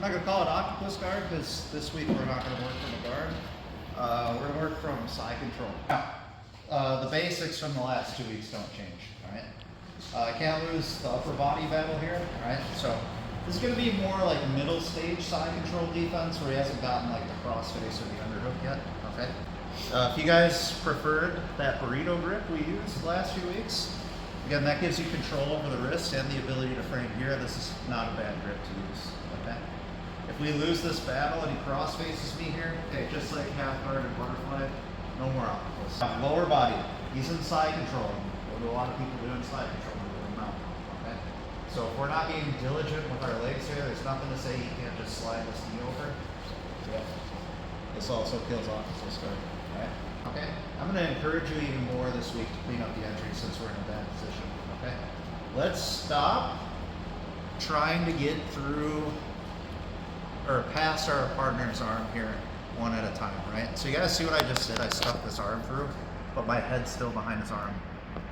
I'm not gonna call it octopus guard because this week we're not gonna work from a guard. We're gonna work from side control. Now, the basics from the last 2 weeks don't change, all right? I can't lose the upper body battle here, all right? So this is gonna be more like middle stage side control defense where he hasn't gotten like the crossface or the underhook yet, okay? If you guys preferred that burrito grip we used the last few weeks, again, that gives you control over the wrist and the ability to frame here. This is not a bad grip to use, okay? If we lose this battle and he cross faces me here, okay, just like half guard and butterfly, no more octopus. Lower body, he's in side control. What do a lot of people do in side control? Okay? So if we're not being diligent with our legs here, there's nothing to say he can't just slide this knee over. Yep. This also kills octopus guard. Right? Okay? I'm going to encourage you even more this week to clean up the entry since we're in a bad position. Okay? Let's stop trying to get through or past our partner's arm here one at a time, right? So you guys see what I just did? I stuck this arm through, but my head's still behind his arm.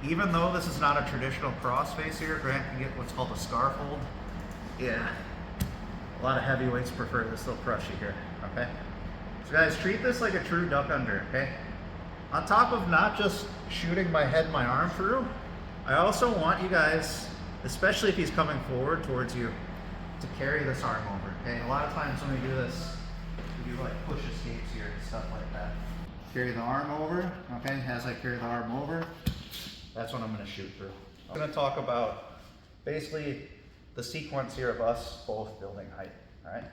Even though this is not a traditional crossface here, Grant can get what's called a scarf hold. Yeah, a lot of heavyweights prefer this, they'll crush you here, okay? So guys, treat this like a true duck under, okay? On top of not just shooting my head and my arm through, I also want you guys, especially if he's coming forward towards you, to carry this arm over, okay? A lot of times when we do this, we do like push escapes here and stuff like that. Carry the arm over, okay? As I carry the arm over, that's what I'm gonna shoot through. I'm gonna talk about basically the sequence here of us both building height, all right?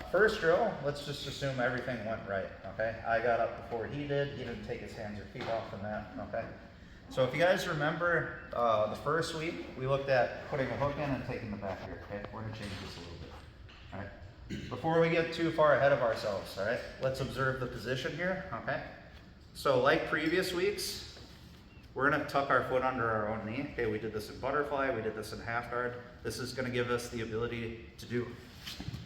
First drill, let's just assume everything went right, okay? I got up before he did. He didn't take his hands or feet off from that, okay? So if you guys remember the first week, we looked at putting a hook in and taking the back here, okay? We're gonna change this a little bit, all right? Before we get too far ahead of ourselves, all right? Let's observe the position here, okay? So like previous weeks, we're gonna tuck our foot under our own knee. Okay, we did this in butterfly, we did this in half guard. This is gonna give us the ability to do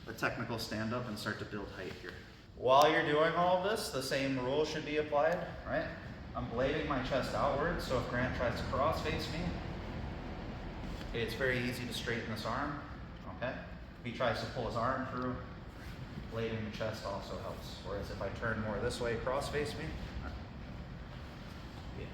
a technical stand up and start to build height here. While you're doing all of this, the same rule should be applied, right? I'm blading my chest outward, so if Grant tries to cross face me, it's very easy to straighten this arm, okay? If he tries to pull his arm through, blading the chest also helps. Whereas if I turn more this way, cross face me, yeah.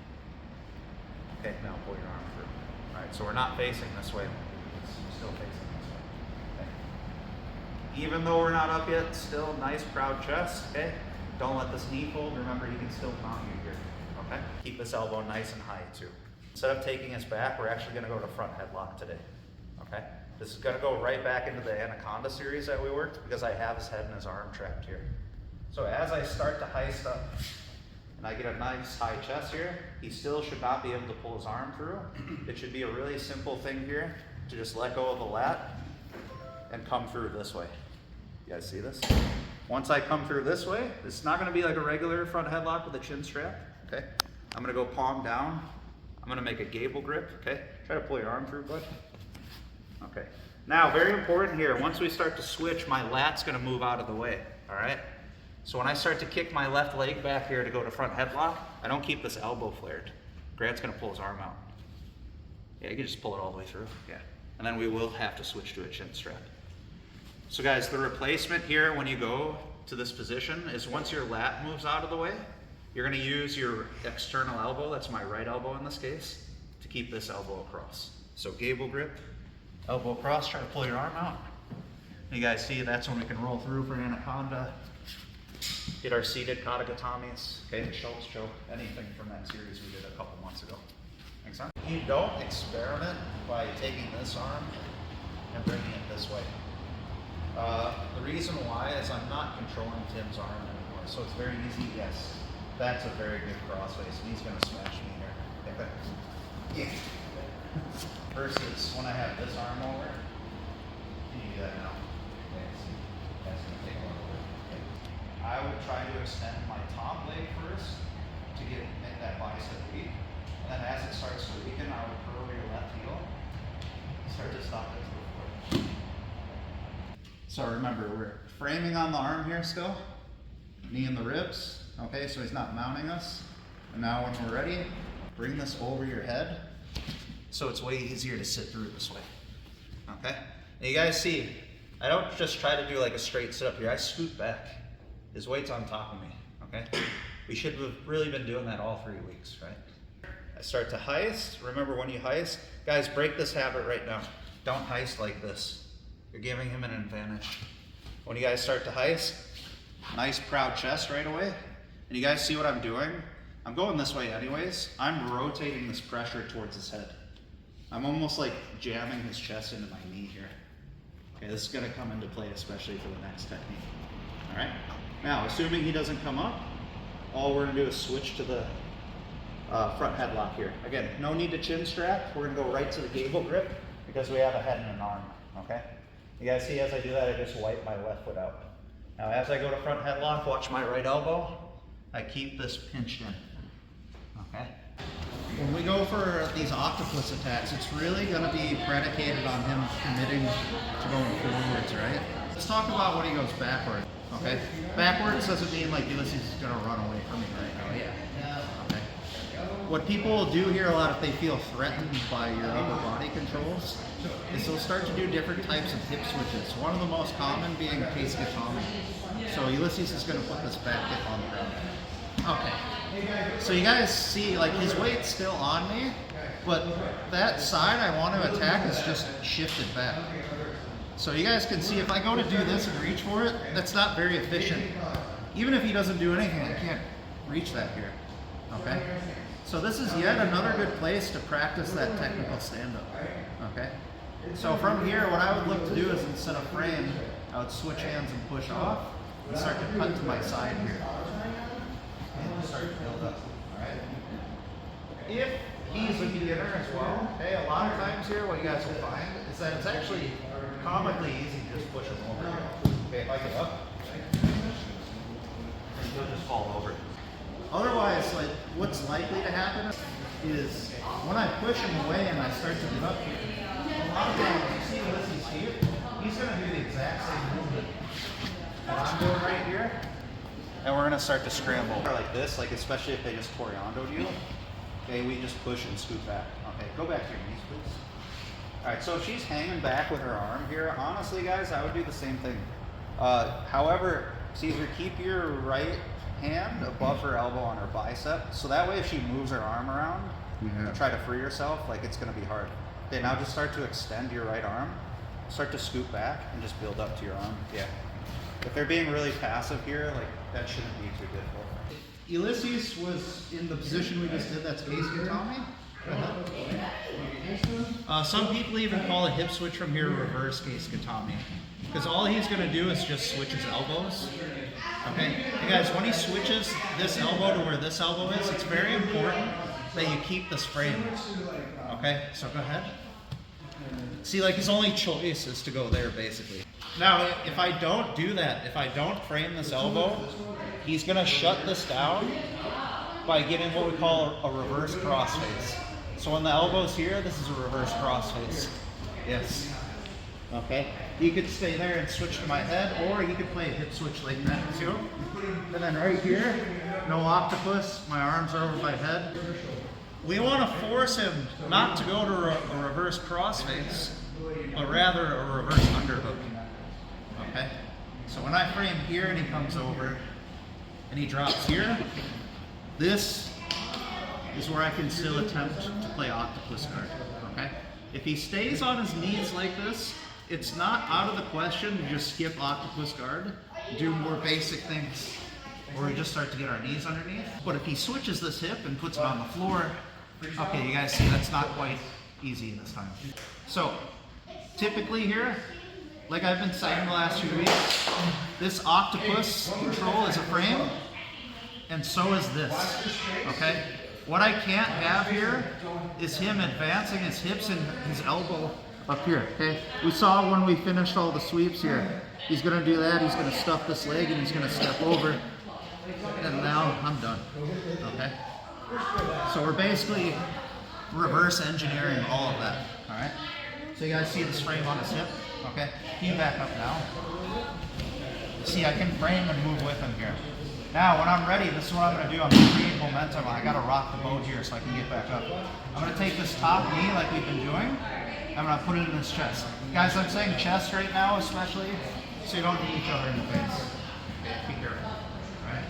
Okay, now pull your arm through. All right, so we're not facing this way, we're still facing this way, okay? Even though we're not up yet, still nice proud chest, okay? Don't let this knee fold, remember he can still mount you here, okay? Keep this elbow nice and high too. Instead of taking us back, we're actually gonna go to front headlock today, okay? This is gonna go right back into the Anaconda series that we worked because I have his head and his arm trapped here. So as I start to heist up and I get a nice high chest here, he still should not be able to pull his arm through. It should be a really simple thing here to just let go of the lat and come through this way. You guys see this? Once I come through this way, it's not gonna be like a regular front headlock with a chin strap, okay? I'm gonna go palm down. I'm gonna make a gable grip, okay? Try to pull your arm through, bud. Okay. Now, very important here, once we start to switch, my lat's gonna move out of the way, all right? So when I start to kick my left leg back here to go to front headlock, I don't keep this elbow flared. Grant's gonna pull his arm out. Yeah, you can just pull it all the way through, yeah. And then we will have to switch to a chin strap. So guys, the replacement here when you go to this position is once your lat moves out of the way, you're gonna use your external elbow, that's my right elbow in this case, to keep this elbow across. So gable grip, elbow across, try to pull your arm out. You guys see that's when we can roll through for Anaconda, get our seated katagatamis, okay, the Schultz choke, anything from that series we did a couple months ago. Make sense? You don't experiment by taking this arm and bringing it this way. The reason why is I'm not controlling Tim's arm anymore, so it's very easy. Yes, that's a very good crossface, and he's going to smash me here. Yeah. Versus when I have this arm over, can you do that now? Okay, see, that's going to take a lot of work. Okay. I would try to extend my top leg first to make that bicep weak, and then as it starts to weaken, I would curl your left heel, start to stop it to the floor. So remember, we're framing on the arm here still, knee in the ribs, okay, so he's not mounting us. And now when we're ready, bring this over your head, so it's way easier to sit through this way, okay? And you guys see, I don't just try to do like a straight sit up here. I scoot back. His weight's on top of me, okay? We should have really been doing that all 3 weeks, right? I start to heist. Remember when you heist, guys, break this habit right now. Don't heist like this. You're giving him an advantage. When you guys start to heist, nice proud chest right away. And you guys see what I'm doing? I'm going this way anyways. I'm rotating this pressure towards his head. I'm almost like jamming his chest into my knee here. Okay, this is gonna come into play, especially for the next technique. All right, now, assuming he doesn't come up, all we're gonna do is switch to the front headlock here. Again, no need to chin strap. We're gonna go right to the gable grip because we have a head and an arm, okay? You guys see as I do that, I just wipe my left foot out. Now, as I go to front headlock, watch my right elbow. I keep this pinched in, okay? When we go for these octopus attacks, it's really gonna be predicated on him committing to going forwards, right? Let's talk about when he goes backward, okay? Backwards doesn't mean like Ulysses is gonna run away from me right now, okay? What people will do here a lot if they feel threatened by your upper body controls is they'll start to do different types of hip switches. One of the most common being case gatami. So Ulysses is gonna put this back hip on the ground. Okay. So you guys see, like, his weight's still on me, but that side I want to attack is just shifted back. So you guys can see if I go to do this and reach for it, that's not very efficient. Even if he doesn't do anything, I can't reach that here, okay? So this is yet another good place to practice that technical stand-up, okay? So from here, what I would look to do is instead of frame, I would switch hands and push off and start to cut to my side here. And start to build up, all right? If he's a beginner as well, okay, a lot of times here what you guys will find is that it's actually comically easy to just push him over. Okay, if I get up, he'll just fall over. Otherwise, like, what's likely to happen is when I push him away and I start to get up here, a lot of times you see Ulysses here, he's gonna do the exact same movement that I'm doing right here. And we're gonna start to scramble like this, like especially if they just coriandoed you. Okay, we just push and scoot back. Okay, go back to your knees, please. All right, so if she's hanging back with her arm here, honestly, guys, I would do the same thing. However, Caesar, keep your right hand above her elbow on her bicep, so that way if she moves her arm around and try to free herself, like, it's gonna be hard. Okay, now just start to extend your right arm, start to scoot back, and just build up to your arm. Yeah. If they're being really passive here, like, that shouldn't be too difficult. Ulysses was in the position we just did, that's case gatami. Some people even call a hip switch from here reverse case gatami, because all he's going to do is just switch his elbows. Okay, hey guys, when he switches this elbow to where this elbow is, it's very important that you keep this frame. Okay, so go ahead. See, like, his only choice is to go there, basically. Now, if I don't do that, if I don't frame this elbow, he's going to shut this down by getting what we call a reverse crossface. So when the elbow's here, this is a reverse crossface. Yes. Okay. You could stay there and switch to my head, or you could play a hip switch like that too. And then right here, no octopus, my arms are over my head. We want to force him not to go to a reverse crossface, but rather a reverse underhook. Okay? So when I frame here and he comes over and he drops here, this is where I can still attempt to play octopus guard. Okay? If he stays on his knees like this, it's not out of the question to just skip octopus guard, do more basic things, or we just start to get our knees underneath. But if he switches this hip and puts it on the floor, okay, you guys see that's not quite easy this time. So, typically here, like I've been saying the last few weeks, this octopus control is a frame, and so is this, okay? What I can't have here is him advancing his hips and his elbow up here, okay? We saw when we finished all the sweeps here, he's gonna do that, he's gonna stuff this leg and he's gonna step over, and now I'm done, okay? So we're basically reverse engineering all of that, all right? So you guys see this frame on his hip, okay? Can you back up now? See, I can frame and move with him here. Now, when I'm ready, this is what I'm gonna do. I'm gonna create momentum. I gotta rock the boat here so I can get back up. I'm gonna take this top knee like we've been doing, I'm gonna put it in his chest. Guys, I'm saying chest right now, especially, so you don't hit each other in the face. Okay, be careful. Alright?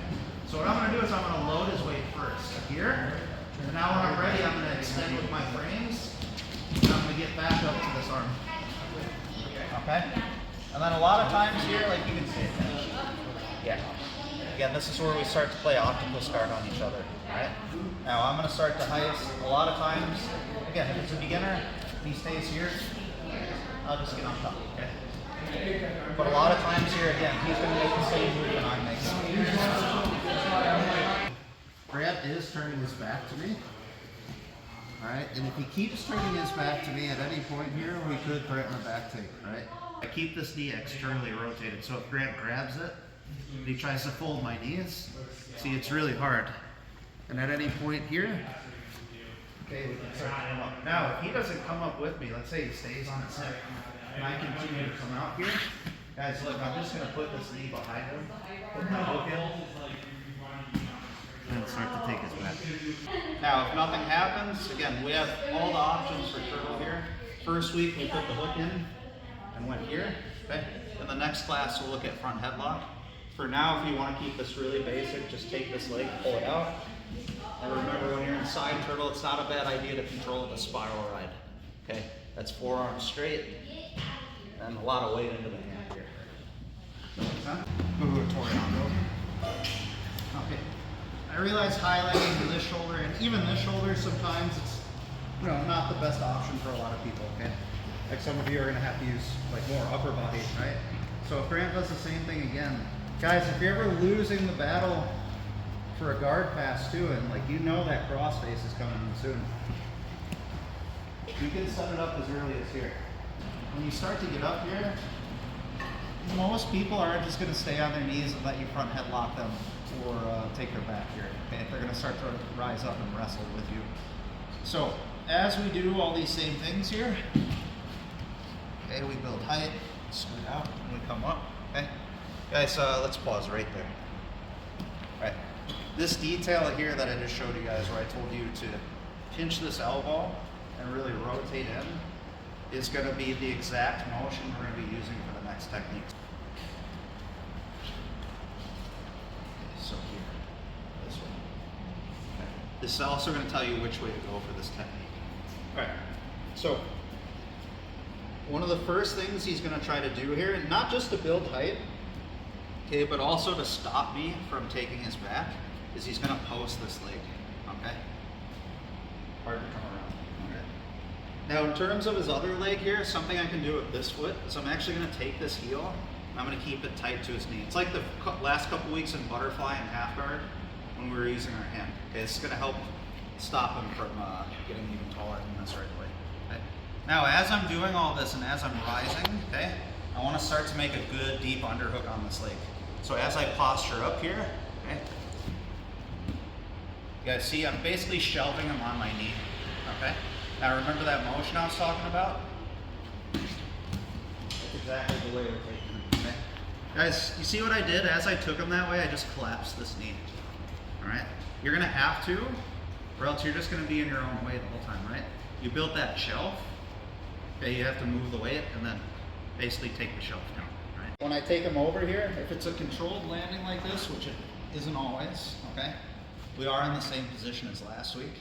So what I'm gonna do is I'm gonna load his weight first. Here. And now when I'm ready, I'm gonna extend with my frames. And I'm gonna get back up to this arm. Okay? And then a lot of times here, like you can see it. Yeah. Again, this is where we start to play octopus guard on each other. Alright? Now I'm gonna start to heist. A lot of times, again, if it's a beginner, he stays here, I'll just get on top, okay? But a lot of times here, again, he's going to make the same move that I'm making. Grant is turning his back to me. Alright, and if he keeps turning his back to me at any point here, we could threaten a back take, right? I keep this knee externally rotated, so if Grant grabs it, and he tries to fold my knees, see, it's really hard. And at any point here, okay, we can start to come up. Now, if he doesn't come up with me, let's say he stays on his hip, and I continue to come out here, guys, look, I'm just going to put this knee behind him, put my hook in, and start to take his back. Now, if nothing happens, again, we have all the options for turtle here. First week, we put the hook in and went here, okay? In the next class, we'll look at front headlock. For now, if you want to keep this really basic, just take this leg, pull it out. And remember, when you're in side turtle, it's not a bad idea to control the spiral ride. Okay, that's forearm straight and a lot of weight into the hand here. Okay, I realize highlighting to this shoulder and even this shoulder sometimes it's not the best option for a lot of people. Okay, like some of you are going to have to use like more upper body, right? So if Grant does the same thing again, guys, if you're ever losing the battle for a guard pass too, and like that crossface is coming in soon, you can set it up as early as here. When you start to get up here, most people aren't just going to stay on their knees and let you front headlock them or take their back here. Okay, they're going to start to rise up and wrestle with you. So as we do all these same things here, okay, we build height, scoot out, and we come up. Okay, guys, let's pause right there. All right. This detail here that I just showed you guys, where I told you to pinch this elbow and really rotate in, is going to be the exact motion we're going to be using for the next technique. Okay, so here, this way. Okay. This is also going to tell you which way to go for this technique. All right, so one of the first things he's going to try to do here, not just to build height, okay, but also to stop me from taking his back, is he's going to post this leg, okay? Hard to come around, okay? Now in terms of his other leg here, something I can do with this foot is I'm actually going to take this heel, and I'm going to keep it tight to his knee. It's like the last couple weeks in butterfly and half guard when we were using our hand. Okay, this is going to help stop him from getting even taller than this right away. Okay? Now as I'm doing all this and as I'm rising, okay, I want to start to make a good deep underhook on this leg. So as I posture up here, okay, you guys see I'm basically shelving him on my knee, okay? Now remember that motion I was talking about? That's exactly the way we're taking him, okay? Guys, you see what I did? As I took him that way, I just collapsed this knee, all right? You're gonna have to, or else you're just gonna be in your own way the whole time, right? You built that shelf, okay, you have to move the weight and then basically take the shelf down, right? When I take him over here, if it's a controlled landing like this, which it isn't always, okay? We are in the same position as last week,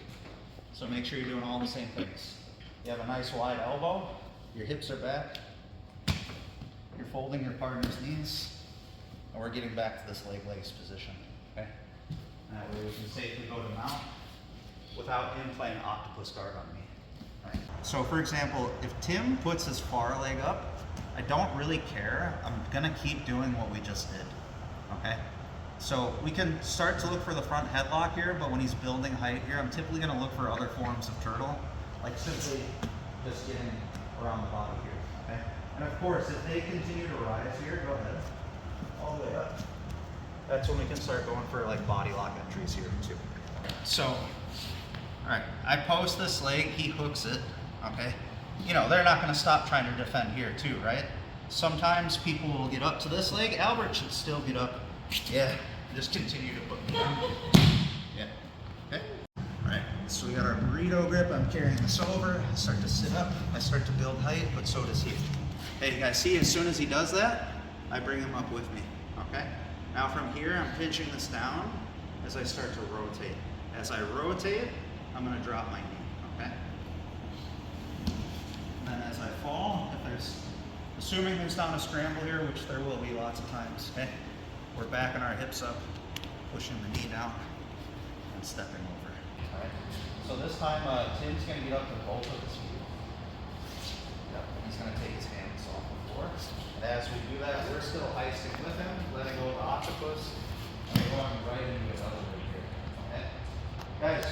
so make sure you're doing all the same things. You have a nice wide elbow, your hips are back, you're folding your partner's knees, and we're getting back to this leg lace position, okay? That way we can safely go to mount without him playing octopus guard on me. Right. So for example, if Tim puts his far leg up, I don't really care. I'm gonna keep doing what we just did, okay? So we can start to look for the front headlock here, but when he's building height here, I'm typically gonna look for other forms of turtle, like simply just getting around the body here, okay? And of course, if they continue to rise here, go ahead, all the way up. That's when we can start going for like body lock entries here too. So, all right, I post this leg, he hooks it, okay? They're not gonna stop trying to defend here too, right? Sometimes people will get up to this leg. Albert should still get up. Yeah, just continue to put me down. Yeah, okay? All right. So we got our burrito grip. I'm carrying this over. I start to sit up. I start to build height, but so does he. Hey, you guys see, as soon as he does that, I bring him up with me, okay? Now from here, I'm pinching this down as I start to rotate. As I rotate, I'm gonna drop my knee, okay? And then as I fall, assuming there's not a scramble here, which there will be lots of times, okay? We're backing our hips up, pushing the knee down, and stepping over, all right? So this time, Tim's gonna get up to both of his feet. Yep, and he's gonna take his hands off the floor. And as we do that, we're still heisting with him, letting go of the octopus, and we're going right into a double leg here, okay? Guys,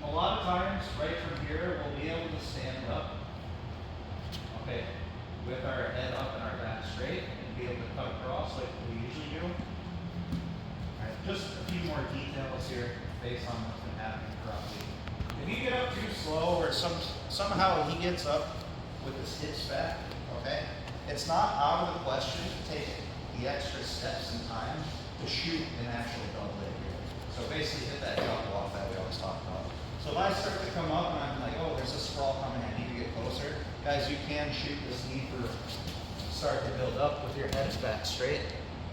a lot of times, right from here, we'll be able to stand up, okay, with our head up and our back straight, and be able to cut across like we usually do. All right, just a few more details here based on what's been happening throughout the week. If you get up too slow, or somehow he gets up with his hips back, okay, it's not out of the question to take the extra steps and time to shoot an actual double leg here. So basically hit that double off that we always talk about. So if I start to come up and I'm like, oh, there's a sprawl coming, I need to get closer. Guys, you can shoot this knee for start to build up with your head back straight,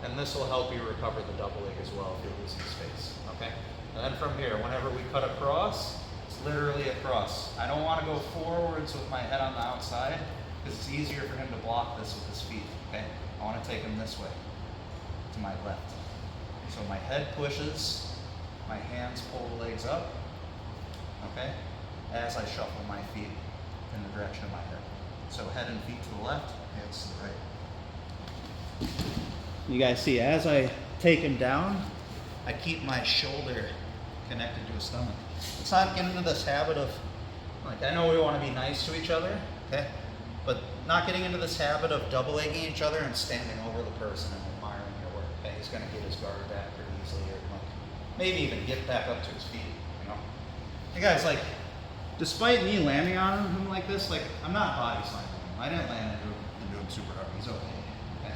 and this will help you recover the double leg as well if you're losing space, okay? And then from here, whenever we cut across, it's literally across. I don't want to go forwards with my head on the outside, because it's easier for him to block this with his feet, okay? I want to take him this way, to my left. So my head pushes, my hands pull the legs up, okay? As I shuffle my feet in the direction of my head. So head and feet to the left, hands to the right. You guys see, as I take him down, I keep my shoulder connected to his stomach. Let's not get into this habit of, like, I know we want to be nice to each other, okay? But not getting into this habit of double-legging each other and standing over the person and admiring their work. Okay? He's going to get his guard back pretty easily, or like, maybe even get back up to his feet, you know? Hey guys, like, despite me landing on him like this, like, I'm not body slamming him. I didn't land into him super hard. He's okay. Okay?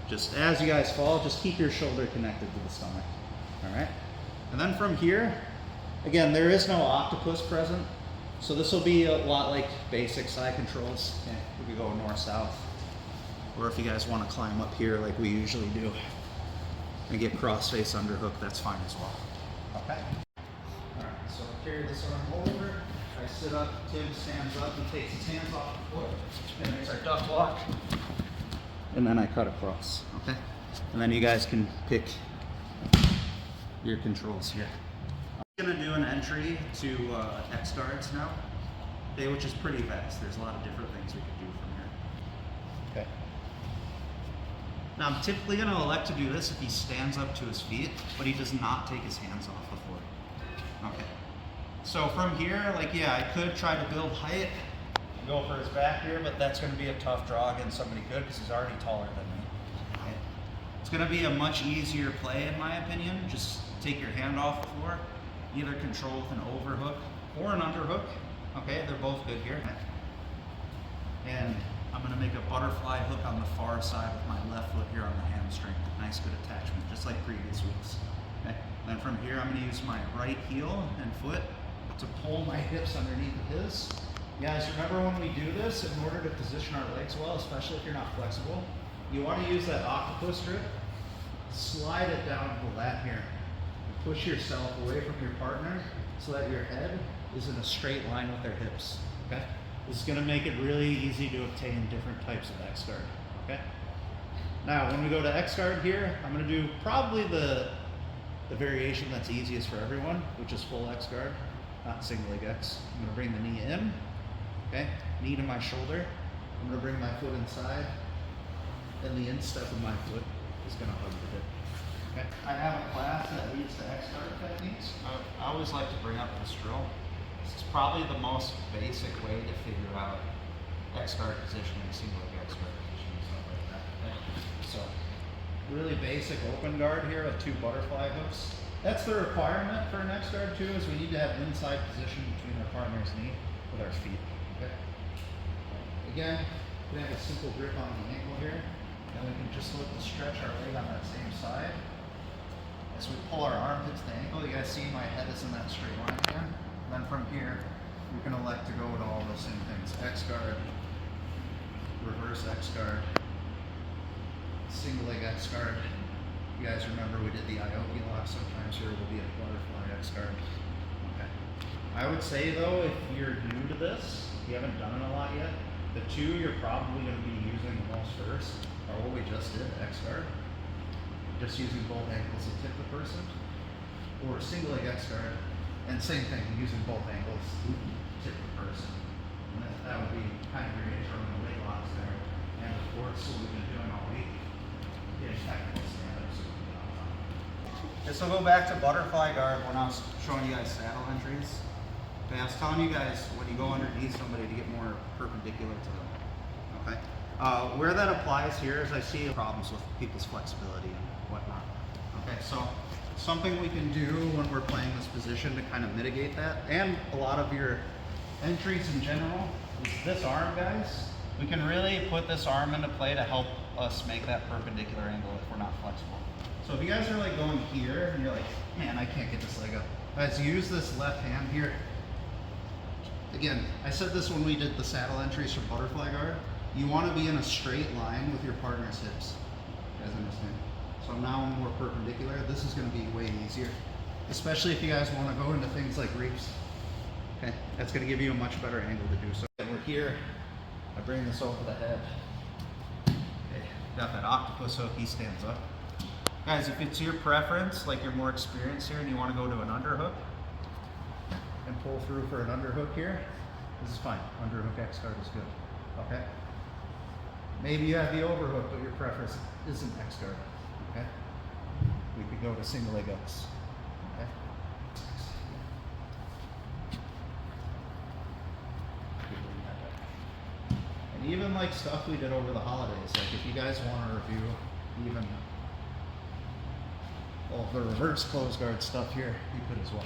Just as you guys fall, just keep your shoulder connected to the stomach. All right? And then from here, again, there is no octopus present. So this will be a lot like basic side controls. Okay? We could go north-south. Or if you guys want to climb up here like we usually do and get crossface underhook, that's fine as well. Okay? All right, so I carry this arm over. I sit up, Tim stands up, he takes his hands off the floor. And there's our duck walk. And then I cut across, okay? And then you guys can pick your controls here. I'm gonna do an entry to X guards now, okay, which is pretty vast. There's a lot of different things we could do from here. Okay. Now I'm typically gonna elect to do this if he stands up to his feet, but he does not take his hands off the floor. Okay. So from here, like, yeah, I could try to build height and go for his back here, but that's gonna be a tough draw against somebody good because he's already taller than me. Okay. It's gonna be a much easier play in my opinion. Just take your hand off the floor. Either control with an overhook or an underhook. Okay, they're both good here. And I'm gonna make a butterfly hook on the far side with my left foot here on the hamstring. Nice good attachment, just like previous weeks. Okay, then from here I'm gonna use my right heel and foot to pull my hips underneath of his. Guys, remember when we do this, in order to position our legs well, especially if you're not flexible, you wanna use that octopus grip, slide it down to the lat here. Push yourself away from your partner so that your head is in a straight line with their hips, okay? This is gonna make it really easy to obtain different types of X guard, okay? Now, when we go to X guard here, I'm gonna do probably the variation that's easiest for everyone, which is full X guard, not single leg X. I'm gonna bring the knee in, okay? Knee to my shoulder. I'm gonna bring my foot inside, and the instep of my foot is gonna hug the hip. Okay. I have a class that leads to X guard techniques. I always like to bring up this drill. This is probably the most basic way to figure out X guard positioning, single leg X guard positioning, stuff like that. Okay. So, really basic open guard here with 2 butterfly hooks. That's the requirement for an X guard too, is we need to have inside position between our partner's knee with our feet. Okay. Again, we have a simple grip on the ankle here, and we can just look to stretch our leg on that same side. As we pull our arm into the ankle, you guys see my head is in that straight line again. Then from here, you can elect to go with all those same things. X guard, reverse X guard, single leg X guard. You guys remember we did the Coyote lock. Sometimes here will be a butterfly X guard. Okay. I would say though, if you're new to this, you haven't done it a lot yet, the two you're probably going to be using the most first are what we just did, X guard. Just using both ankles to tip the person, or single leg X guard, and same thing, using both ankles to tip the person. And that would be kind of your intro in the weight locks there. And of course, what we've been doing all week, getting technical stand-ups. Okay, so go back to butterfly guard when I was showing you guys saddle entries. Okay, I was telling you guys when you go underneath somebody to get more perpendicular to them. Okay, where that applies here is I see problems with people's flexibility and whatnot. Okay, so something we can do when we're playing this position to kind of mitigate that, and a lot of your entries in general, is this arm, guys. We can really put this arm into play to help us make that perpendicular angle if we're not flexible. So if you guys are like going here and you're like, man, I can't get this leg up. Guys, use this left hand here. Again, I said this when we did the saddle entries for butterfly guard. You want to be in a straight line with your partner's hips. You guys understand? So now I'm more perpendicular. This is going to be way easier, especially if you guys want to go into things like reefs. Okay, that's going to give you a much better angle to do so. And we're here. I bring this over the head. Okay, got that octopus hook. He stands up. Guys, if it's your preference, like you're more experienced here and you want to go to an underhook and pull through for an underhook here, this is fine. Underhook X guard is good. Okay. Maybe you have the overhook, but your preference isn't X guard. Okay. We could go to single leg X. Okay. And even like stuff we did over the holidays, like if you guys want to review even all the reverse close guard stuff here, you could as well.